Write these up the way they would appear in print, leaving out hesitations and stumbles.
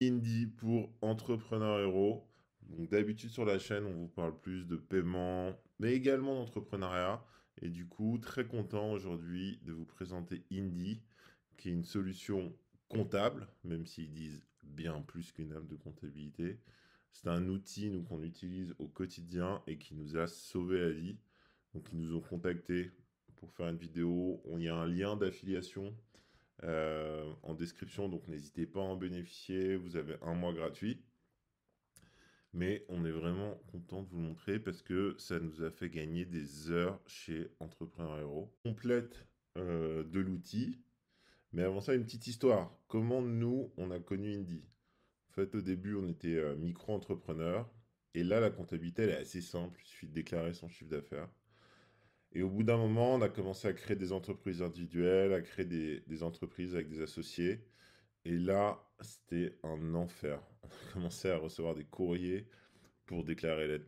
Indie pour entrepreneurs héros. Donc d'habitude sur la chaîne, on vous parle plus de paiement, mais également d'entrepreneuriat. Et du coup, très content aujourd'hui de vous présenter Indie, qui est une solution comptable, même s'ils disent bien plus qu'une app de comptabilité. C'est un outil nous qu'on utilise au quotidien et qui nous a sauvé la vie. Donc ils nous ont contactés pour faire une vidéo. Il y a un lien d'affiliation en description, donc n'hésitez pas à en bénéficier, vous avez un mois gratuit. Mais on est vraiment content de vous le montrer parce que ça nous a fait gagner des heures chez Entrepreneur Hero. Complète de l'outil. Mais avant ça, une petite histoire. Comment nous, on a connu Indie? En fait, au début, on était micro-entrepreneur. Et là, la comptabilité, elle est assez simple. Il suffit de déclarer son chiffre d'affaires. Et au bout d'un moment, on a commencé à créer des entreprises individuelles, à créer des entreprises avec des associés. Et là, c'était un enfer. On a commencé à recevoir des courriers pour déclarer la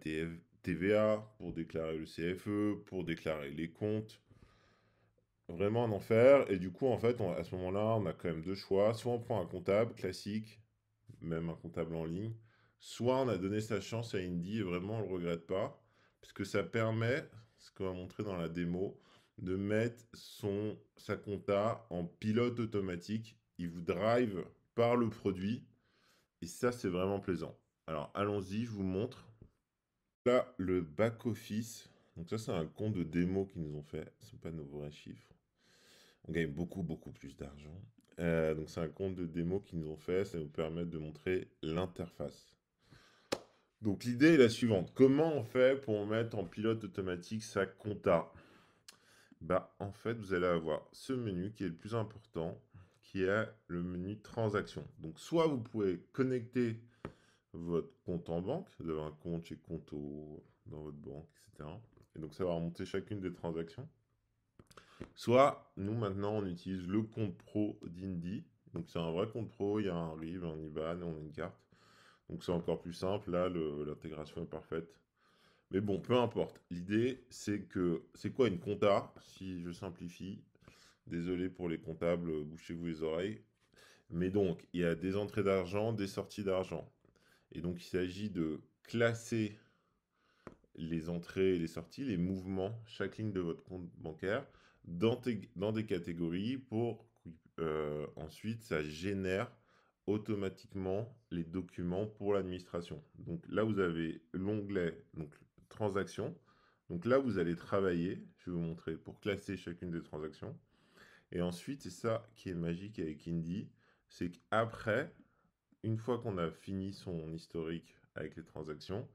TVA, pour déclarer le CFE, pour déclarer les comptes. Vraiment un enfer. Et du coup, en fait, à ce moment-là, on a quand même deux choix. Soit on prend un comptable classique, même un comptable en ligne, soit on a donné sa chance à Indy et vraiment on ne le regrette pas, parce que ça permet, ce qu'on va montrer dans la démo, de mettre sa compta en pilote automatique. Il vous drive par le produit et ça, c'est vraiment plaisant. Alors, allons-y, je vous montre. Là, le back-office. Donc ça, c'est un compte de démo qu'ils nous ont fait. Ce ne sont pas nos vrais chiffres. On gagne beaucoup, beaucoup plus d'argent. Donc c'est un compte de démo qu'ils nous ont fait. Ça nous permet de montrer l'interface. Donc l'idée est la suivante. Comment on fait pour mettre en pilote automatique sa compta? Bah, en fait, vous allez avoir ce menu qui est le plus important, qui est le menu transaction. Donc soit vous pouvez connecter votre compte en banque, vous avez un compte chez Conto dans votre banque, etc. Et donc ça va remonter chacune des transactions. Soit nous maintenant on utilise le compte pro d'Indy. Donc c'est un vrai compte pro, il y a un RIB, un IBAN, on a une carte. Donc c'est encore plus simple, là l'intégration est parfaite. Mais bon, peu importe. L'idée c'est que c'est quoi une compta, si je simplifie. Désolé pour les comptables, bouchez-vous les oreilles. Mais donc, il y a des entrées d'argent, des sorties d'argent. Et donc, il s'agit de classer les entrées et les sorties, les mouvements, chaque ligne de votre compte bancaire, dans des catégories pour ensuite ça génère automatiquement les documents pour l'administration. Donc là, vous avez l'onglet donc transactions. Donc là, vous allez travailler, je vais vous montrer, pour classer chacune des transactions. Et ensuite, c'est ça qui est magique avec Indy, c'est qu'après, une fois qu'on a fini son historique avec les transactions,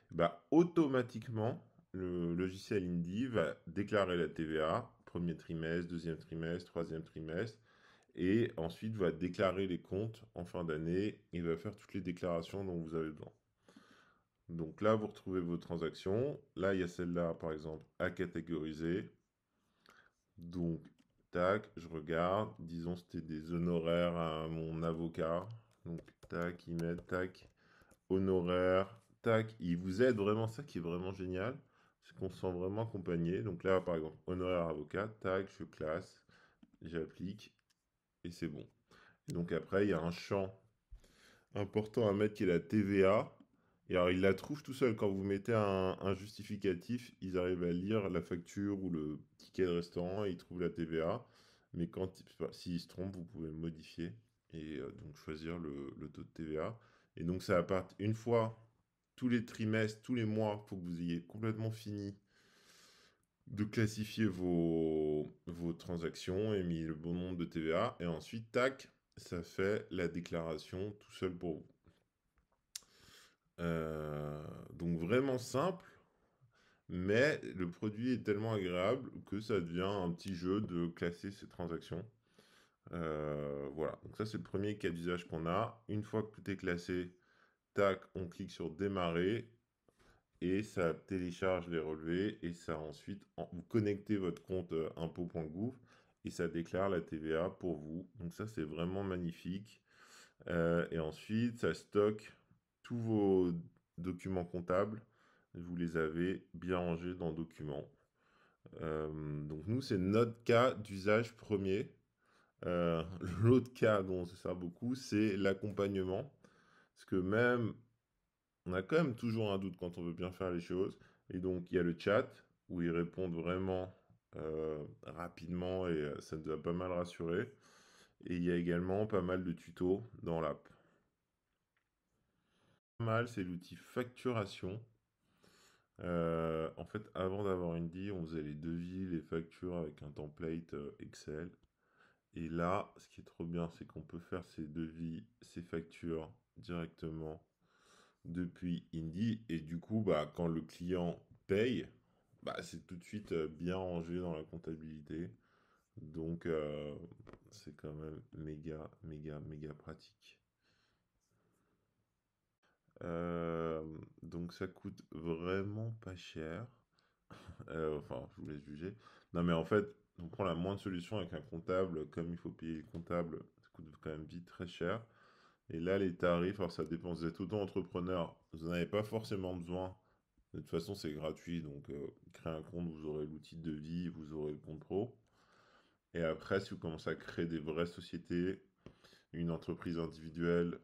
bah, automatiquement, le logiciel Indy va déclarer la TVA, premier trimestre, deuxième trimestre, troisième trimestre, et ensuite va déclarer les comptes en fin d'année et va faire toutes les déclarations dont vous avez besoin. Donc là, vous retrouvez vos transactions. Là, il y a celle-là, par exemple, à catégoriser. Donc, tac, je regarde. Disons, c'était des honoraires à mon avocat. Donc, tac, ils mettent, tac, honoraires, tac. Ils vous aident vraiment, ça qui est vraiment génial. C'est qu'on se sent vraiment accompagné. Donc là, par exemple, honoraire avocat, tac, je classe, j'applique et c'est bon. Et donc après, il y a un champ important à mettre qui est la TVA. Et alors, ils la trouvent tout seul. Quand vous mettez un justificatif, ils arrivent à lire la facture ou le ticket de restaurant et ils trouvent la TVA. Mais quand, s'ils se trompent, vous pouvez modifier et donc choisir le taux de TVA. Et donc, ça va partir une fois tous les trimestres, tous les mois, il faut que vous ayez complètement fini de classifier vos transactions et mis le bon nombre de TVA. Et ensuite, tac, ça fait la déclaration tout seul pour vous. Donc vraiment simple, mais le produit est tellement agréable que ça devient un petit jeu de classer ces transactions. Voilà, donc ça c'est le premier cas d'usage qu'on a. Une fois que tout est classé, tac, on clique sur démarrer et ça télécharge les relevés et ça ensuite, vous connectez votre compte impôt.gouv et ça déclare la TVA pour vous. Donc ça c'est vraiment magnifique. Et ensuite, ça stocke tous vos documents comptables. Vous les avez bien rangés dans documents. Donc nous, c'est notre cas d'usage premier. Euh, L'autre cas dont on se sert beaucoup, c'est l'accompagnement. Parce que même, on a quand même toujours un doute quand on veut bien faire les choses. Et donc, il y a le chat où ils répondent vraiment rapidement et ça nous a pas mal rassuré. Et il y a également pas mal de tutos dans l'app. Pas mal, c'est l'outil facturation. En fait, avant d'avoir Indy, on faisait les devis, les factures avec un template Excel. Et là, ce qui est trop bien, c'est qu'on peut faire ses devis, ses factures directement depuis Indy. Et du coup, bah, quand le client paye, bah, c'est tout de suite bien rangé dans la comptabilité. Donc, c'est quand même méga, méga, méga pratique. Euh, donc, ça coûte vraiment pas cher. Enfin, je vous laisse juger. Non, mais en fait, on prend la moindre solution avec un comptable. Comme il faut payer le comptable, ça coûte quand même vite très cher. Et là, les tarifs, alors ça dépend. Vous êtes auto-entrepreneur, vous n'en avez pas forcément besoin. De toute façon, c'est gratuit. Donc, créez un compte, vous aurez l'outil de vie, vous aurez le compte pro. Et après, si vous commencez à créer des vraies sociétés, une entreprise individuelle,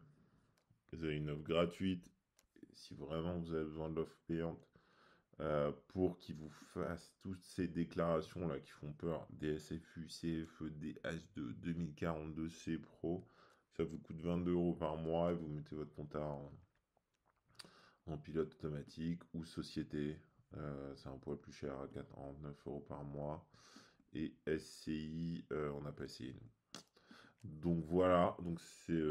vous avez une offre gratuite. Si vraiment vous avez besoin de l'offre payante, pour qu'ils vous fassent toutes ces déclarations-là qui font peur, DSFU, CFE, DH2, 2042, C Pro, ça vous coûte 22 euros par mois et vous mettez votre compta en pilote automatique ou société. C'est un poil plus cher à 49 euros par mois. Et SCI, on n'a pas essayé. Donc voilà, donc c'est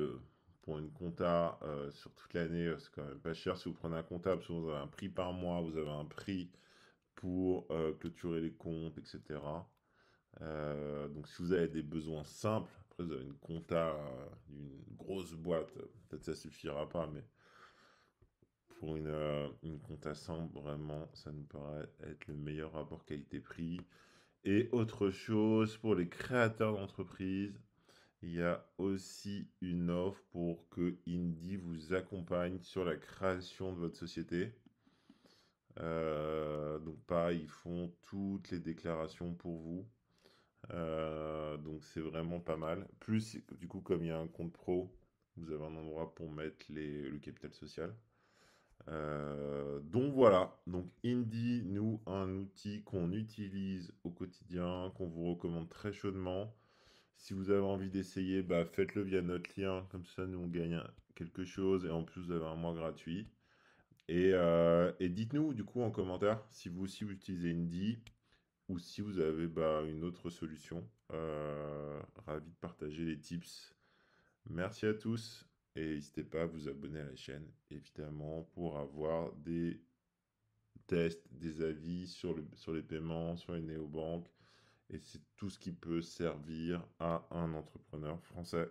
pour une compta sur toute l'année, c'est quand même pas cher. Si vous prenez un comptable, si vous avez un prix par mois, vous avez un prix pour clôturer les comptes, etc. Donc si vous avez des besoins simples, après vous avez une compta d'une grosse boîte, peut-être ça suffira pas, mais pour une compta simple, vraiment, ça nous paraît être le meilleur rapport qualité-prix. Et autre chose, pour les créateurs d'entreprise, il y a aussi une offre pour que Indie vous accompagne sur la création de votre société. Donc pareil, ils font toutes les déclarations pour vous. Donc c'est vraiment pas mal. Plus, du coup, comme il y a un compte pro, vous avez un endroit pour mettre le capital social. Donc voilà, donc Indie, nous, un outil qu'on utilise au quotidien, qu'on vous recommande très chaudement. Si vous avez envie d'essayer, bah, faites-le via notre lien, comme ça nous on gagne quelque chose et en plus vous avez un mois gratuit. Et dites-nous du coup en commentaire si vous aussi vous utilisez Indie ou si vous avez bah, une autre solution. Ravi de partager les tips. Merci à tous et n'hésitez pas à vous abonner à la chaîne, évidemment, pour avoir des tests, des avis sur les paiements, sur les néobanques. Et c'est tout ce qui peut servir à un entrepreneur français.